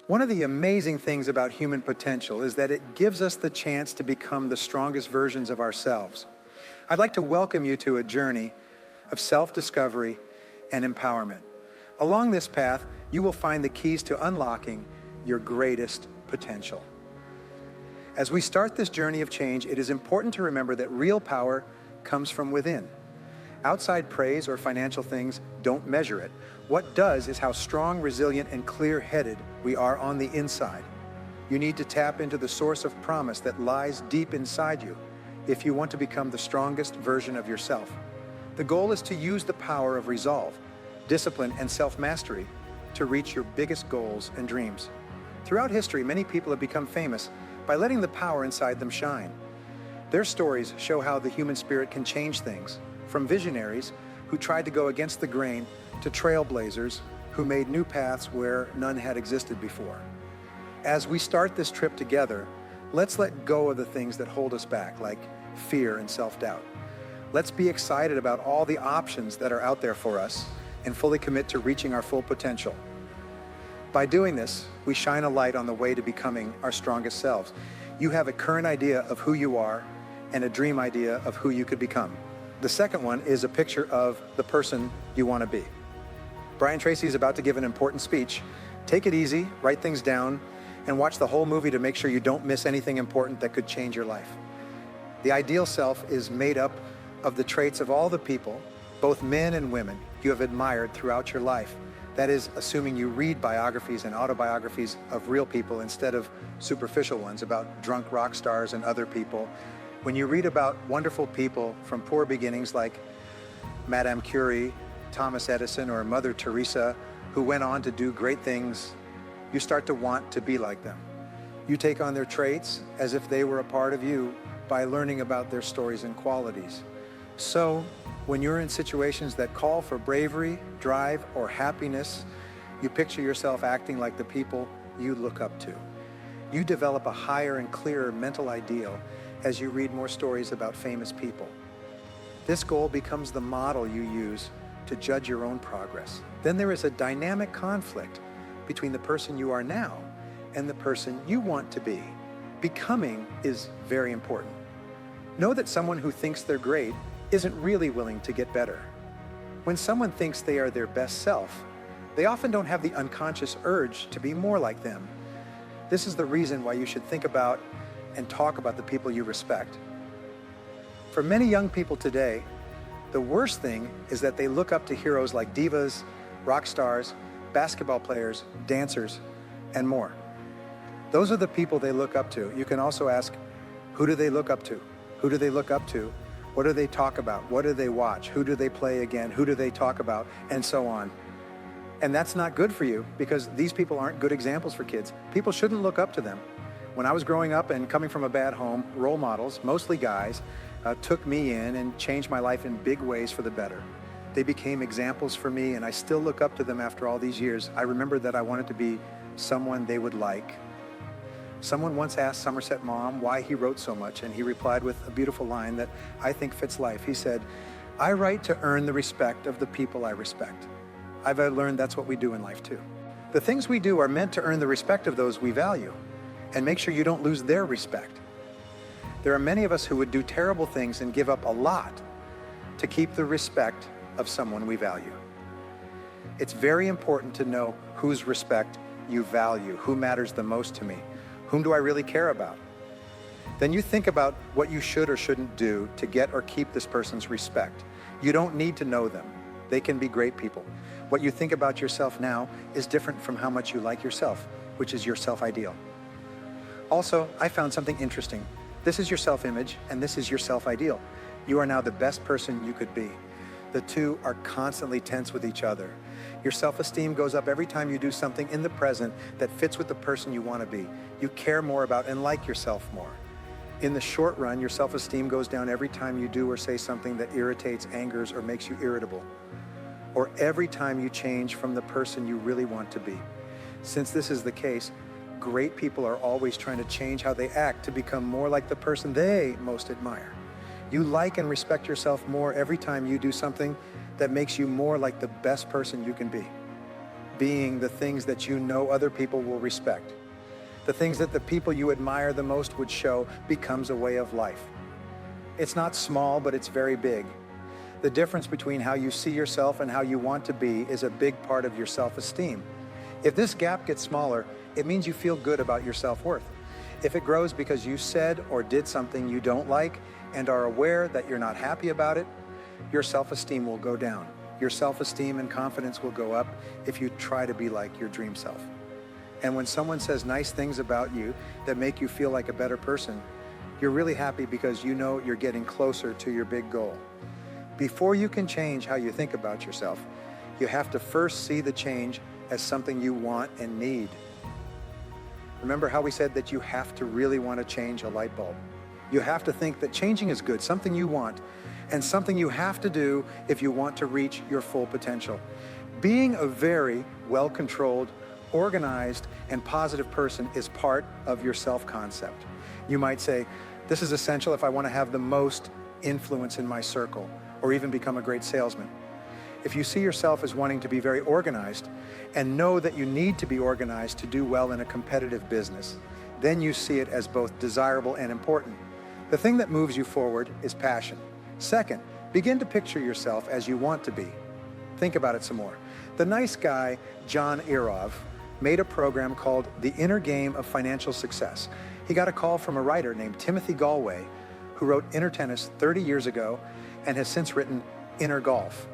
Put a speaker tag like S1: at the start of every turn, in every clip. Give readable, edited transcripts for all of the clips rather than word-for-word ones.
S1: One of the amazing things about human potential is that it gives us the chance to become the strongest versions of ourselves. I'd like to welcome you to a journey of self-discovery and empowerment. Along this path, you will find the keys to unlocking your greatest potential. As we start this journey of change, it is important to remember that real power comes from within. Outside praise or financial things don't measure it. What does is how strong, resilient, and clear-headed we are on the inside. You need to tap into the source of promise that lies deep inside you if you want to become the strongest version of yourself. The goal is to use the power of resolve, discipline, and self-mastery to reach your biggest goals and dreams. Throughout history, many people have become famous by letting the power inside them shine. Their stories show how the human spirit can change things, from visionaries who tried to go against the grain to trailblazers who made new paths where none had existed before. As we start this trip together, let's let go of the things that hold us back, like fear and self-doubt. Let's be excited about all the options that are out there for us and fully commit to reaching our full potential. By doing this, we shine a light on the way to becoming our strongest selves. You have a current idea of who you are and a dream idea of who you could become. The second one is a picture of the person you want to be. Brian Tracy is about to give an important speech. Take it easy, write things down, and watch the whole movie to make sure you don't miss anything important that could change your life. The ideal self is made up of the traits of all the people, both men and women, you have admired throughout your life. That is, assuming you read biographies and autobiographies of real people instead of superficial ones about drunk rock stars and other people. When you read about wonderful people from poor beginnings like Madame Curie, Thomas Edison, or Mother Teresa, who went on to do great things, you start to want to be like them. You take on their traits as if they were a part of you by learning about their stories and qualities. So, when you're in situations that call for bravery, drive, or happiness, you picture yourself acting like the people you look up to. You develop a higher and clearer mental ideal as you read more stories about famous people. This goal becomes the model you use to judge your own progress. Then there is a dynamic conflict between the person you are now and the person you want to be. Becoming is very important. Know that someone who thinks they're great isn't really willing to get better. When someone thinks they are their best self, they often don't have the unconscious urge to be more like them. This is the reason why you should think about and talk about the people you respect. For many young people today, the worst thing is that they look up to heroes like divas, rock stars, basketball players, dancers, and more. Those are the people they look up to. You can also ask, who do they look up to? Who do they look up to? What do they talk about? What do they watch? Who do they play again? Who do they talk about? And so on. And that's not good for you because these people aren't good examples for kids. People shouldn't look up to them. When I was growing up and coming from a bad home, role models, mostly guys, took me in and changed my life in big ways for the better. They became examples for me, and I still look up to them after all these years. I remember that I wanted to be someone they would like. Someone once asked Somerset Maugham why he wrote so much, and he replied with a beautiful line that I think fits life. He said, "I write to earn the respect of the people I respect." I've learned that's what we do in life too. The things we do are meant to earn the respect of those we value, and make sure you don't lose their respect. There are many of us who would do terrible things and give up a lot to keep the respect of someone we value. It's very important to know whose respect you value, who matters the most to me. Whom do I really care about? Then you think about what you should or shouldn't do to get or keep this person's respect. You don't need to know them. They can be great people. What you think about yourself now is different from how much you like yourself, which is your self-ideal. Also, I found something interesting. This is your self-image and this is your self-ideal. You are now the best person you could be. The two are constantly tense with each other. Your self-esteem goes up every time you do something in the present that fits with the person you want to be. You care more about and like yourself more. In the short run, your self-esteem goes down every time you do or say something that irritates, angers, or makes you irritable. Or every time you change from the person you really want to be. Since this is the case, great people are always trying to change how they act to become more like the person they most admire. You like and respect yourself more every time you do something that makes you more like the best person you can be. being the things that you know other people will respect. The things that the people you admire the most would show becomes a way of life. It's not small, but it's very big. The difference between how you see yourself and how you want to be is a big part of your self-esteem. If this gap gets smaller, it means you feel good about your self-worth. If it grows because you said or did something you don't like and are aware that you're not happy about it, your self-esteem will go down. Your self-esteem and confidence will go up if you try to be like your dream self. And when someone says nice things about you that make you feel like a better person, you're really happy because you know you're getting closer to your big goal. Before you can change how you think about yourself, you have to first see the change as something you want and need. Remember how we said that you have to really want to change a light bulb? You have to think that changing is good, something you want, and something you have to do if you want to reach your full potential. Being a very well-controlled, organized, and positive person is part of your self-concept. You might say, this is essential if I want to have the most influence in my circle, or even become a great salesman. If you see yourself as wanting to be very organized and know that you need to be organized to do well in a competitive business, then you see it as both desirable and important. The thing that moves you forward is passion. Second, begin to picture yourself as you want to be. Think about it some more. The nice guy, John Irov, made a program called The Inner Game of Financial Success. He got a call from a writer named Timothy Galway, who wrote Inner Tennis 30 years ago and has since written Inner Golf.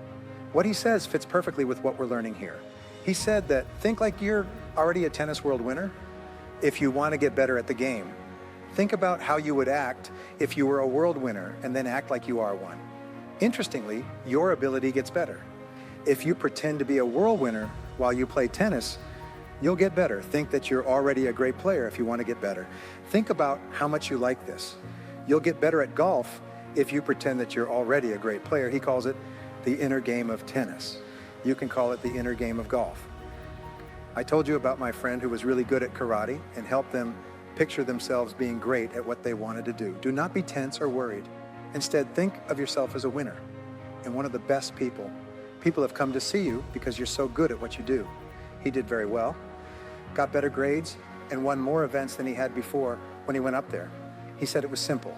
S1: What he says fits perfectly with what we're learning here. He said that think like you're already a tennis world winner if you want to get better at the game. Think about how you would act if you were a world winner and then act like you are one. Interestingly, your ability gets better. If you pretend to be a world winner while you play tennis, you'll get better. Think that you're already a great player if you want to get better. Think about how much you like this. You'll get better at golf if you pretend that you're already a great player. He calls it the inner game of tennis. You can call it the inner game of golf. I told you about my friend who was really good at karate and helped them picture themselves being great at what they wanted to do. Do not be tense or worried. Instead, think of yourself as a winner and one of the best people. People have come to see you because you're so good at what you do. He did very well, got better grades, and won more events than he had before when he went up there. He said it was simple.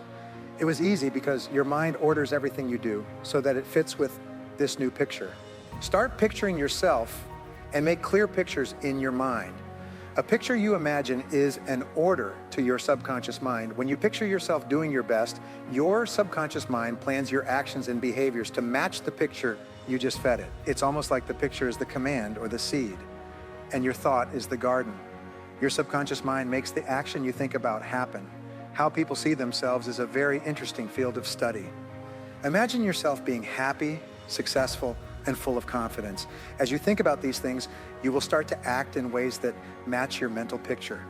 S1: It was easy because your mind orders everything you do so that it fits with this new picture. Start picturing yourself and make clear pictures in your mind. A picture you imagine is an order to your subconscious mind. When you picture yourself doing your best, your subconscious mind plans your actions and behaviors to match the picture you just fed it. It's almost like the picture is the command or the seed, and your thought is the garden. Your subconscious mind makes the action you think about happen. How people see themselves is a very interesting field of study. Imagine yourself being happy, successful, and full of confidence. As you think about these things, you will start to act in ways that match your mental picture.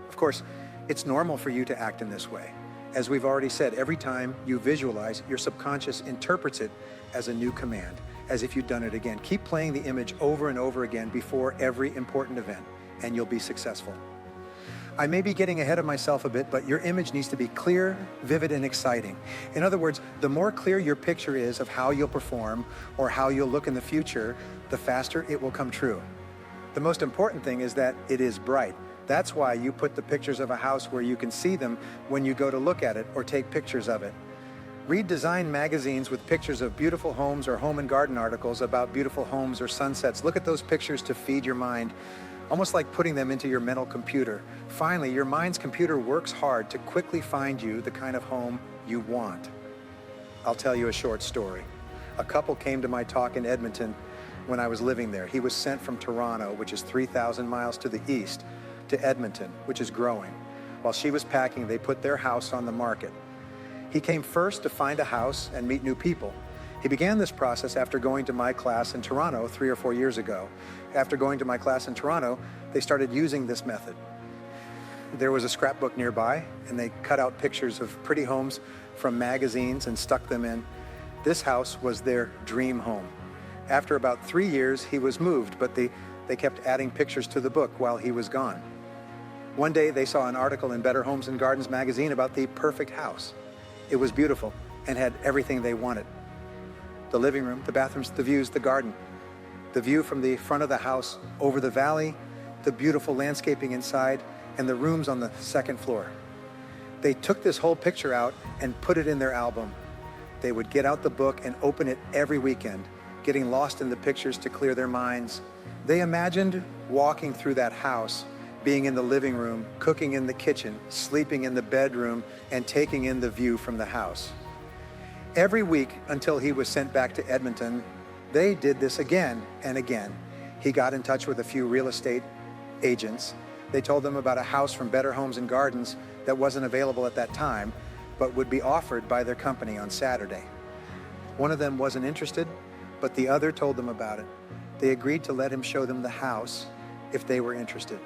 S1: Of course, it's normal for you to act in this way. As we've already said, every time you visualize, your subconscious interprets it as a new command, as if you'd done it again. Keep playing the image over and over again before every important event, and you'll be successful. I may be getting ahead of myself a bit, but your image needs to be clear, vivid, and exciting. In other words, the more clear your picture is of how you'll perform or how you'll look in the future, the faster it will come true. The most important thing is that it is bright. That's why you put the pictures of a house where you can see them when you go to look at it or take pictures of it. Read design magazines with pictures of beautiful homes or home and garden articles about beautiful homes or sunsets. Look at those pictures to feed your mind, almost like putting them into your mental computer. Finally, your mind's computer works hard to quickly find you the kind of home you want. I'll tell you a short story. A couple came to my talk in Edmonton when I was living there. He was sent from Toronto, which is 3,000 miles to the east, to Edmonton, which is growing. While she was packing, they put their house on the market. He came first to find a house and meet new people. He began this process after going to my class in Toronto 3 or 4 years ago. After going to my class in Toronto, they started using this method. There was a scrapbook nearby, and they cut out pictures of pretty homes from magazines and stuck them in. This house was their dream home. After about 3 years, he was moved, but they kept adding pictures to the book while he was gone. One day, they saw an article in Better Homes and Gardens magazine about the perfect house. It was beautiful and had everything they wanted. The living room, the bathrooms, the views, the garden. the view from the front of the house over the valley, the beautiful landscaping inside, and the rooms on the second floor. They took this whole picture out and put it in their album. They would get out the book and open it every weekend, getting lost in the pictures to clear their minds. They imagined walking through that house, being in the living room, cooking in the kitchen, sleeping in the bedroom, and taking in the view from the house. Every week until he was sent back to Edmonton, they did this again and again. He got in touch with a few real estate agents. They told them about a house from Better Homes and Gardens that wasn't available at that time, but would be offered by their company on Saturday. One of them wasn't interested, but the other told them about it. They agreed to let him show them the house if they were interested.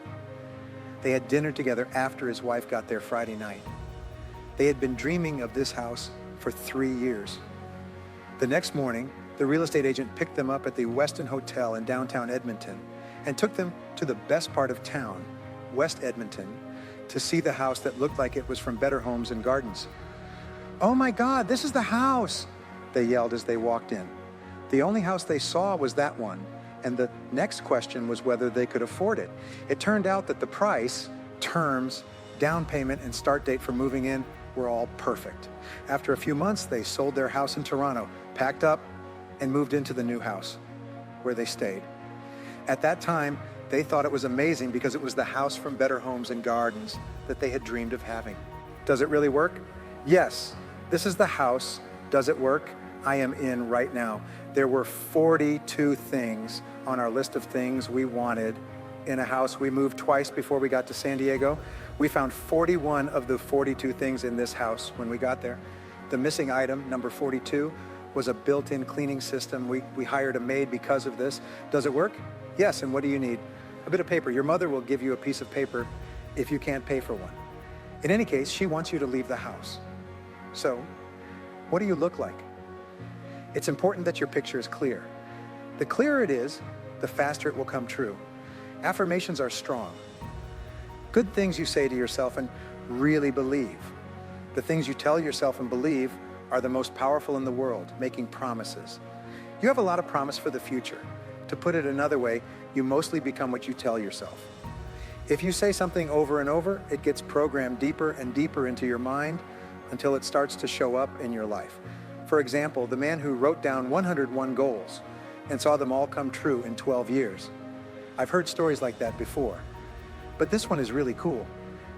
S1: They had dinner together after his wife got there Friday night. They had been dreaming of this house for 3 years. The next morning, the real estate agent picked them up at the Westin Hotel in downtown Edmonton and took them to the best part of town, West Edmonton, to see the house that looked like it was from Better Homes and Gardens. "Oh my God, this is the house!" they yelled as they walked in. The only house they saw was that one, and the next question was whether they could afford it. It turned out that the price, terms, down payment, and start date for moving in were all perfect. After a few months, they sold their house in Toronto, packed up, and moved into the new house, where they stayed. At that time, they thought it was amazing because it was the house from Better Homes and Gardens that they had dreamed of having. Does it really work? Yes, this is the house. Does it work? I am in right now. There were 42 things on our list of things we wanted in a house. We moved twice before we got to San Diego. We found 41 of the 42 things in this house when we got there. The missing item, number 42, was a built-in cleaning system. We hired a maid because of this. Does it work? Yes, and what do you need? A bit of paper. Your mother will give you a piece of paper if you can't pay for one. In any case, she wants you to leave the house. So, what do you look like? It's important that your picture is clear. The clearer it is, the faster it will come true. Affirmations are strong. Good things you say to yourself and really believe. The things you tell yourself and believe are the most powerful in the world, making promises. You have a lot of promise for the future. To put it another way, you mostly become what you tell yourself. If you say something over and over, it gets programmed deeper and deeper into your mind until it starts to show up in your life. For example, the man who wrote down 101 goals and saw them all come true in 12 years. I've heard stories like that before, but this one is really cool.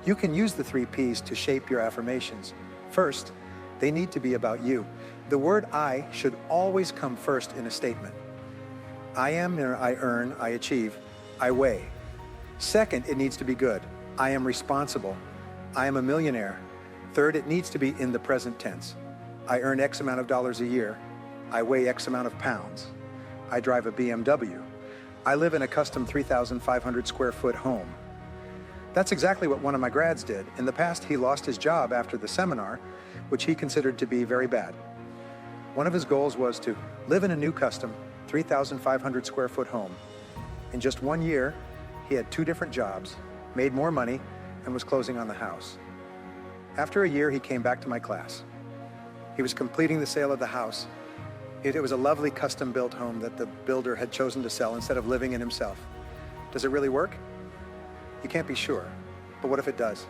S1: You can use the 3 Ps to shape your affirmations. First, they need to be about you. The word I should always come first in a statement. I am, I earn, I achieve, I weigh. Second, it needs to be good. I am responsible. I am a millionaire. Third, it needs to be in the present tense. I earn X amount of dollars a year. I weigh X amount of pounds. I drive a BMW. I live in a custom 3,500 square foot home. That's exactly what one of my grads did. In the past, he lost his job after the seminar, which he considered to be very bad. One of his goals was to live in a new custom 3,500 square foot home. In just 1 year, he had 2 different jobs, made more money, and was closing on the house. After a year, he came back to my class. He was completing the sale of the house. It was a lovely custom-built home that the builder had chosen to sell instead of living in himself. Does it really work? You can't be sure, but what if it does?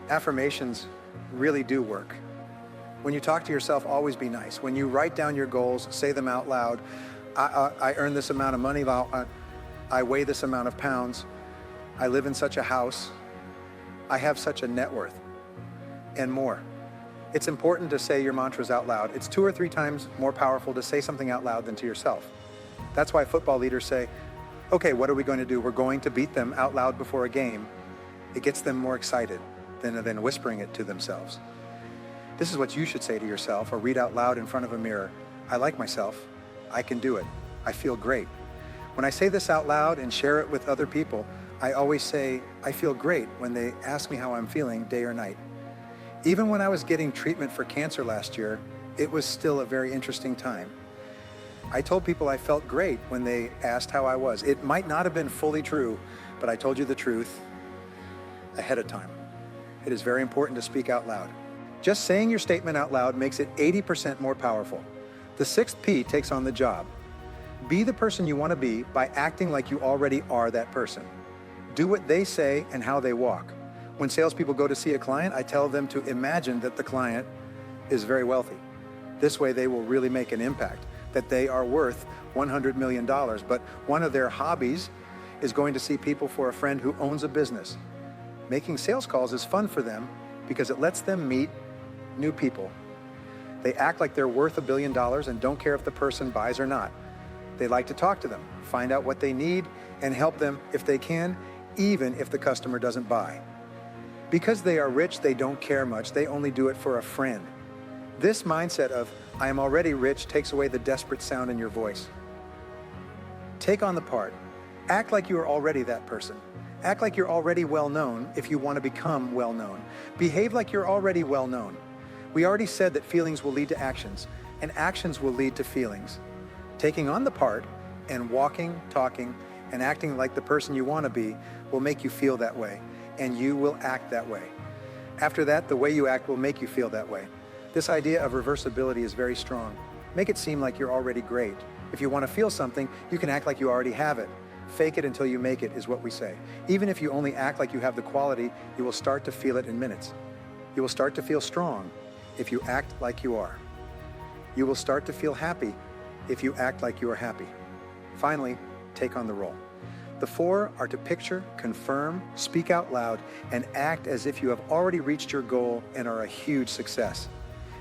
S1: Affirmations really do work. When you talk to yourself, always be nice. When you write down your goals, say them out loud. I earn this amount of money, I weigh this amount of pounds, I live in such a house, I have such a net worth, and more. It's important to say your mantras out loud. It's 2 or 3 times more powerful to say something out loud than to yourself. That's why football leaders say, okay, what are we going to do? We're going to beat them out loud before a game. It gets them more excited than whispering it to themselves. This is what you should say to yourself or read out loud in front of a mirror. I like myself. I can do it. I feel great. When I say this out loud and share it with other people, I always say, I feel great when they ask me how I'm feeling day or night. Even when I was getting treatment for cancer last year, it was still a very interesting time. I told people I felt great when they asked how I was. It might not have been fully true, but I told you the truth ahead of time. It is very important to speak out loud. Just saying your statement out loud makes it 80% more powerful. The 6th P takes on the job. Be the person you want to be by acting like you already are that person. Do what they say and how they walk. When salespeople go to see a client, I tell them to imagine that the client is very wealthy. This way they will really make an impact, that they are worth $100 million, but one of their hobbies is going to see people for a friend who owns a business. Making sales calls is fun for them because it lets them meet new people. They act like they're worth $1 billion and don't care if the person buys or not. They like to talk to them, find out what they need, and help them if they can, even if the customer doesn't buy. Because they are rich, they don't care much. They only do it for a friend. This mindset of, I am already rich, takes away the desperate sound in your voice. Take on the part. Act like you are already that person. Act like you're already well known if you want to become well known. Behave like you're already well known. We already said that feelings will lead to actions, and actions will lead to feelings. Taking on the part and walking, talking, and acting like the person you want to be will make you feel that way, and you will act that way. After that, the way you act will make you feel that way. This idea of reversibility is very strong. Make it seem like you're already great. If you want to feel something, you can act like you already have it. Fake it until you make it is what we say. Even if you only act like you have the quality, you will start to feel it in minutes. You will start to feel strong if you act like you are. You will start to feel happy if you act like you are happy. Finally, take on the role. The four are to picture, confirm, speak out loud, and act as if you have already reached your goal and are a huge success.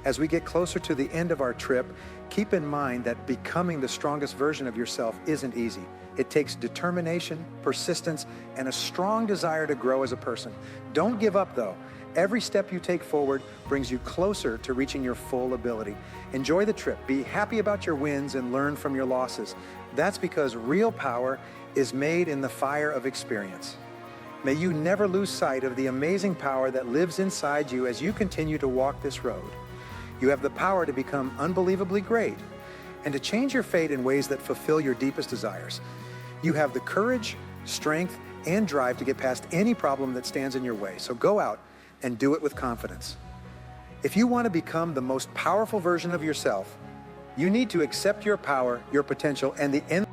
S1: As we get closer to the end of our trip, keep in mind that becoming the strongest version of yourself isn't easy. It takes determination, persistence, and a strong desire to grow as a person. Don't give up though. Every step you take forward brings you closer to reaching your full ability. Enjoy the trip, be happy about your wins, and learn from your losses. That's because real power is made in the fire of experience. May you never lose sight of the amazing power that lives inside you as you continue to walk this road. You have the power to become unbelievably great and to change your fate in ways that fulfill your deepest desires. You have the courage, strength, and drive to get past any problem that stands in your way. So go out and do it with confidence. If you want to become the most powerful version of yourself, you need to accept your power, your potential, and the end